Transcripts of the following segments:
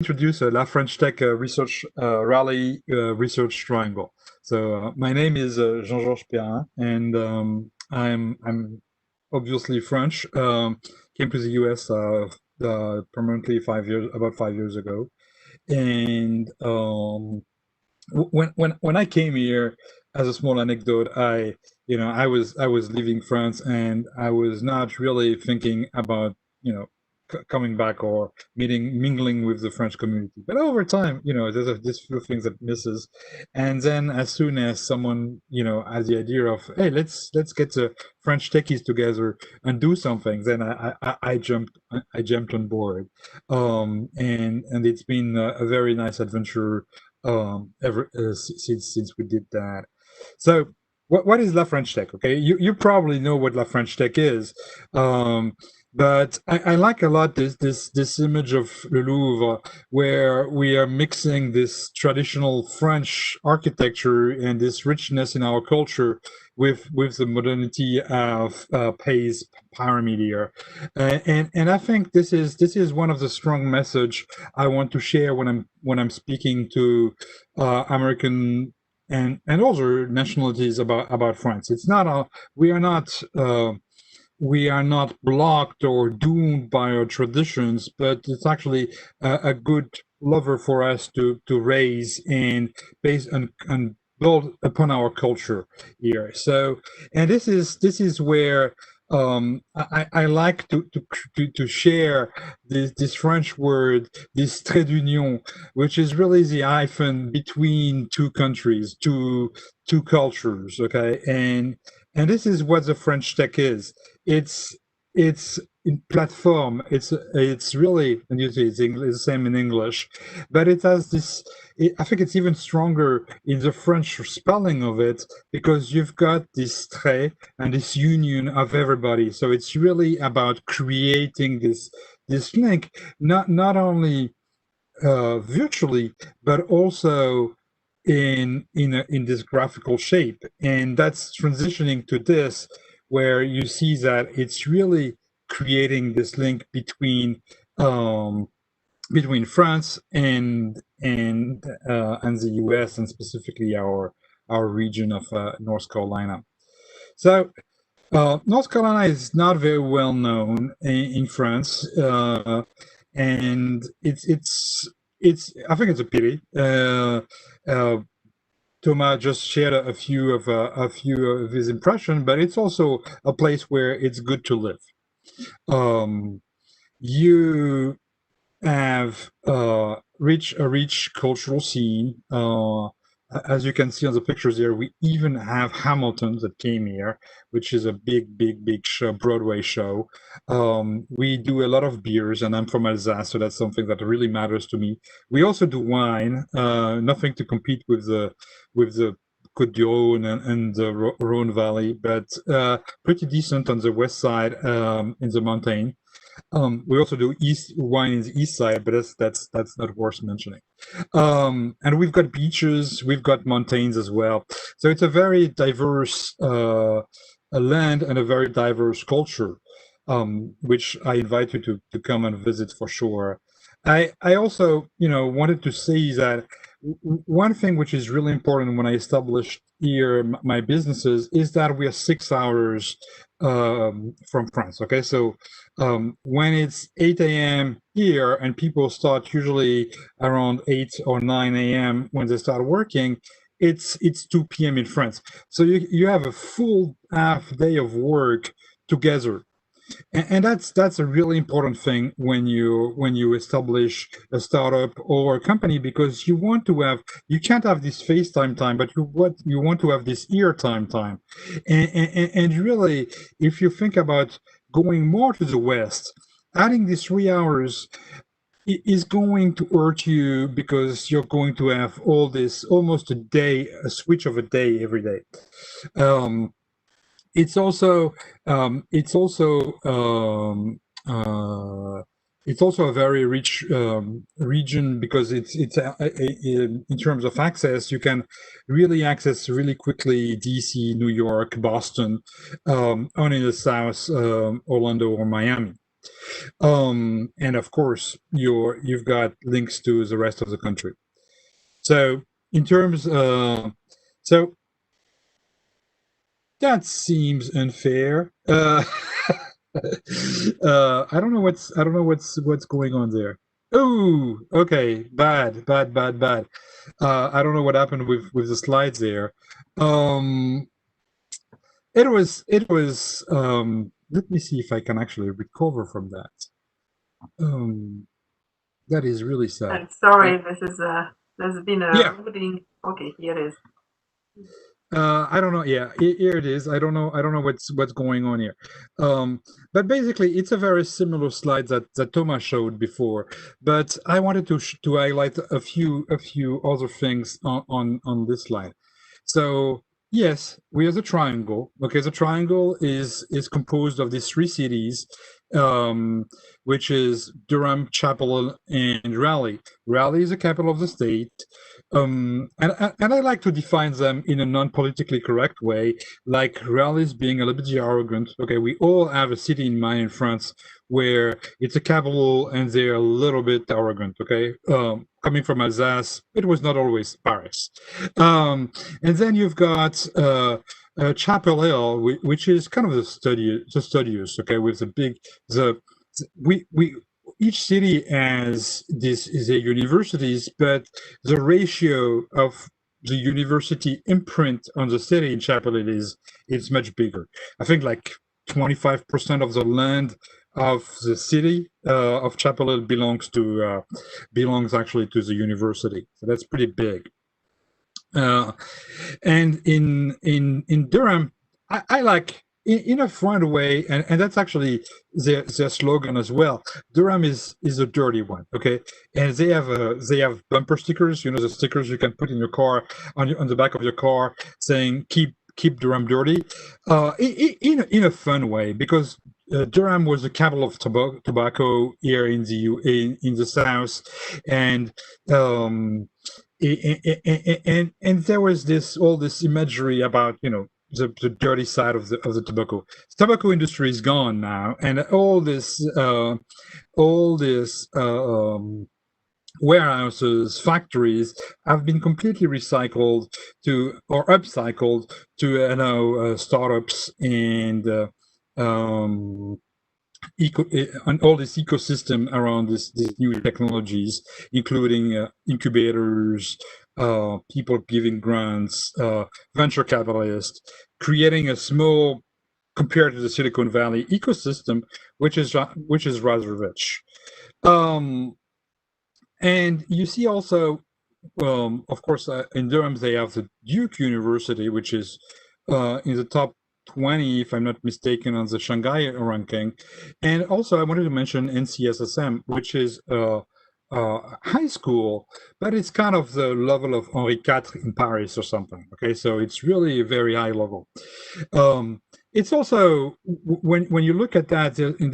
Introduce La French Tech Research Raleigh Research Triangle. So my name is Jean-Georges Perrin, and I'm obviously French. Came to the U.S. Permanently about 5 years ago, and when I came here, as a small anecdote, I was leaving France, and I was not really thinking about coming back or mingling with the French community. But over time, there's few things that misses, and then as soon as someone has the idea of, hey, let's get the French techies together and do something, then I jumped on board, and it's been a very nice adventure ever since we did that. So what is La French Tech? Okay, you probably know what La French Tech is, but I like a lot this image of the Louvre, where we are mixing this traditional French architecture and this richness in our culture with the modernity of PERRIN pyramid here, and I think this is one of the strong message I want to share when I'm speaking to American and other nationalities about France. It's not a we are not blocked or doomed by our traditions, but it's actually a good lever for us to raise and base and build upon our culture here. So, and this is where I like to share this French word, this trait d'union, which is really the hyphen between two countries, two cultures. Okay, and this is what the French Tech is. It's in platform. It's really, and you see it's the same in English, but it has this. I think it's even stronger in the French spelling of it, because you've got this trait and this union of everybody. So it's really about creating this link, not only virtually, but also in this graphical shape. And that's transitioning to this, where you see that it's really creating this link between France and the U.S., and specifically our region of North Carolina. So North Carolina is not very well known in France, and it's I think it's a pity. Uh, Thomas just shared a few of his impression, but it's also a place where it's good to live. You have a rich cultural scene. As you can see on the pictures here, we even have Hamilton that came here, which is a big show, Broadway show. We do a lot of beers, and I'm from Alsace, so that's something that really matters to me. We also do wine, nothing to compete with the Côte d'Or and the Rhone Valley, but pretty decent on the west side, in the mountain. We also do wine in the east side, but that's not worth mentioning. And we've got beaches, we've got mountains as well. So it's a very diverse land and a very diverse culture, which I invite you to come and visit for sure. I also, wanted to say that one thing which is really important when I established here my businesses is that we are 6 hours from France. Okay, so when it's 8 a.m. here, and people start usually around 8 or 9 a.m. when they start working, it's 2 p.m. in France. So you have a full half day of work together. And that's a really important thing when you establish a startup or a company, because you can't have this FaceTime time, but you want to have this ear time, and really, if you think about going more to the west, adding these 3 hours is going to hurt you, because you're going to have all this almost a switch of a day every day. It's also it's also it's also a very rich region, because in terms of access, you can really access really quickly DC, New York, Boston, on in the south, Orlando or Miami. And of course, you've got links to the rest of the country. So in terms, so that seems unfair. I don't know what's going on there. Oh, okay, bad, bad, bad, bad. I don't know what happened with the slides there. It was. Let me see if I can actually recover from that. That is really sad. I'm sorry, there's been a Yeah. loading. Okay, here it is. I don't know. Yeah, here it is. I don't know. I don't know what's going on here. But basically, it's a very similar slide that Thomas showed before. But I wanted to highlight a few other things on this slide. So yes, we have a triangle. Okay, the triangle is composed of these three cities, um, which is Durham, Chapel, and Raleigh. Raleigh is the capital of the state. And I like to define them in a non-politically correct way, like Raleigh's being a little bit arrogant. Okay, we all have a city in mind in France where it's a capital and they're a little bit arrogant. Okay, coming from Alsace, it was not always Paris. And then you've got Chapel Hill, which is kind of the studious. Okay, with the big the we each city has this is a universities, but the ratio of the university imprint on the city in Chapel Hill is much bigger. I think like 25% of the land of the city of Chapel Hill belongs actually to the university. So that's pretty big. And in Durham, I like in a fun way, and that's actually their slogan as well. Durham is a dirty one, okay? And they have bumper stickers, you know, the stickers you can put in your car on the back of your car saying keep Durham dirty, in a fun way, because Durham was the capital of tobacco here in the South, and and there was all this imagery about, you know, the dirty side of the tobacco. The tobacco industry is gone now, and all this warehouses, factories have been completely recycled to or upcycled to startups and on all this ecosystem around these new technologies, including incubators, people giving grants, venture capitalists, creating a small, compared to the Silicon Valley ecosystem, which is rather rich. And you see also, of course, in Durham they have the Duke University, which is in the top 20, if I'm not mistaken, on the Shanghai ranking. And also, I wanted to mention NCSSM, which is high school, but it's kind of the level of Henri IV in Paris or something. Okay, so it's really a very high level. It's also when you look at that in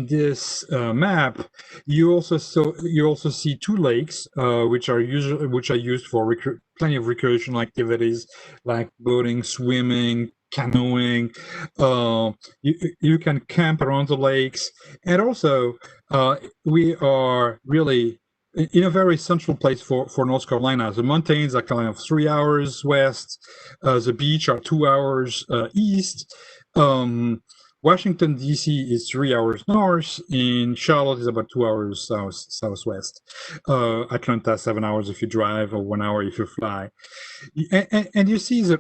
this map, you also see two lakes, which are used for plenty of recreational activities like boating, swimming, canoeing. You can camp around the lakes, and also we are really in a very central place for North Carolina. The mountains are kind of 3 hours west. The beach are 2 hours east. Washington, D.C. is 3 hours north, and Charlotte is about 2 hours southwest. Atlanta, 7 hours if you drive, or 1 hour if you fly. And you see the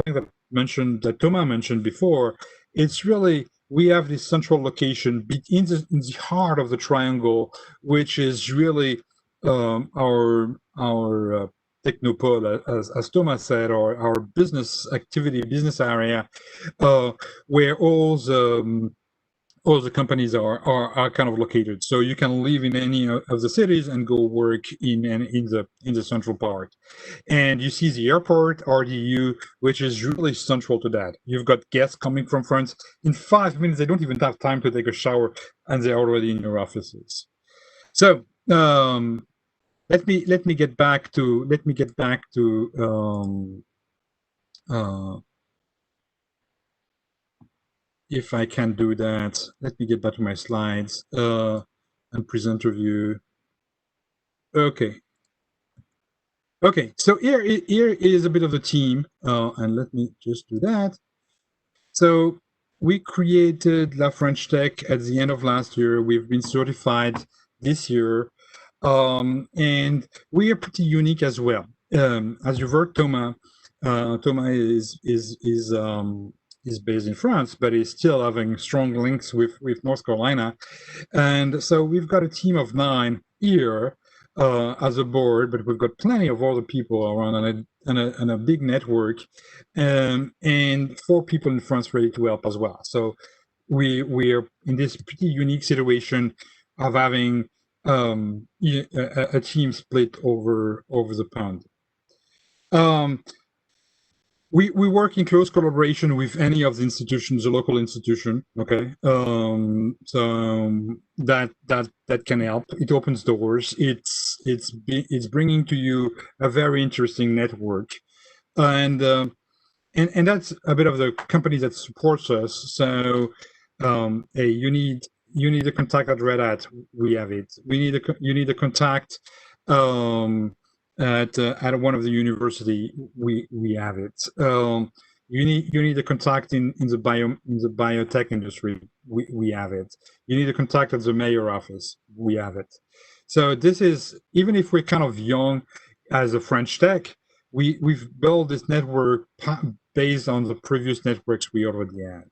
thing that Thomas mentioned before. It's really, we have this central location in the heart of the triangle, which is really our technopole, as Thomas said, or our business area, where all the companies are kind of located. So you can live in any of the cities and go work in the central part. And you see the airport, RDU, which is really central to that. You've got guests coming from France. In 5 minutes, they don't even have time to take a shower, and they're already in your offices. So let me get back to if I can do that. Let me get back to my slides and presenter view. Okay. Okay, so here is a bit of the team, and let me just do that. So we created La French Tech at the end of last year. We've been certified this year, and we are pretty unique as well. As you've heard, Thomas is based in France, but he's still having strong links with North Carolina, and so we've got a team of 9 here as a board, but we've got plenty of other people around and a big network, and 4 people in France ready to help as well. So we're in this pretty unique situation of having a team split over the pond. We work in close collaboration with any of the institutions, the local institution. Okay, so that can help. It opens doors. It's bringing to you a very interesting network, and that's a bit of the company that supports us. So, hey, you need a contact at Red Hat. We have it. You need a contact at one of the university. We have it. You need a contact in the biotech industry. We have it. You need a contact at the mayor office. We have it. So this is, even if we're kind of young as a French tech, we've built this network based on the previous networks we already had.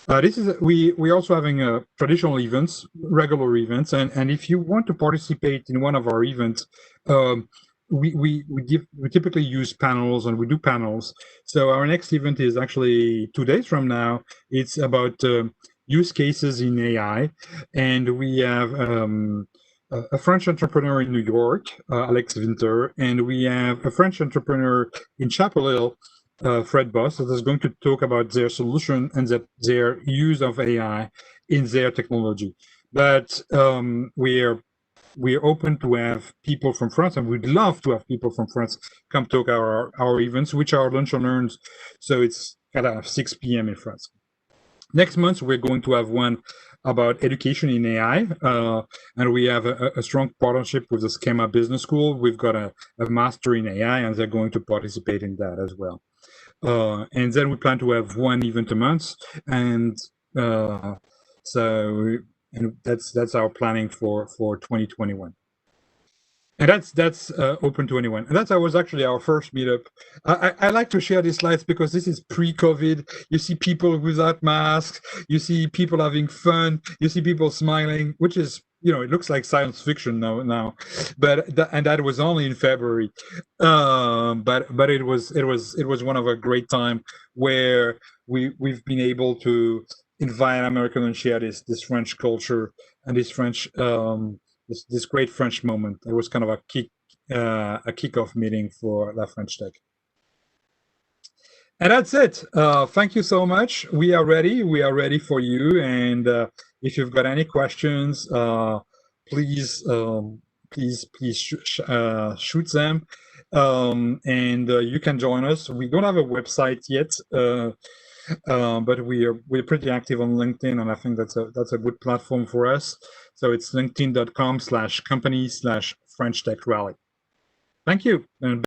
We're also having traditional events, regular events, and if you want to participate in one of our events, we typically use panels, and we do panels. So our next event is actually 2 days from now. It's about use cases in AI, and we have a French entrepreneur in New York, Alex Winter, and we have a French entrepreneur in Chapel Hill, Fred Boss, that is going to talk about their solution and their use of AI in their technology. But we're open to have people from France, and we'd love to have people from France come talk our events, which are lunch and learns. So it's at 6 p.m. in France. Next month, we're going to have one about education in AI, and we have a strong partnership with the Schema Business School. We've got a master in AI, and they're going to participate in that as well. And then we plan to have one event a month, and that's our planning for 2021. And that's open to anyone. And that was actually our first meetup. I like to share these slides because this is pre-COVID. You see people without masks. You see people having fun. You see people smiling, which is, it looks like science fiction now. But that was only in February. But it was one of a great time where we've been able to invite Americans and share this French culture and this French. This great French moment. It was kind of a kickoff meeting for La French Tech. And that's it. Thank you so much. We are ready. We are ready for you. And if you've got any questions, please shoot them. And you can join us. We don't have a website yet, but we're pretty active on LinkedIn, and I think that's a good platform for us. So it's linkedin.com/company/French Tech Raleigh. Thank you. And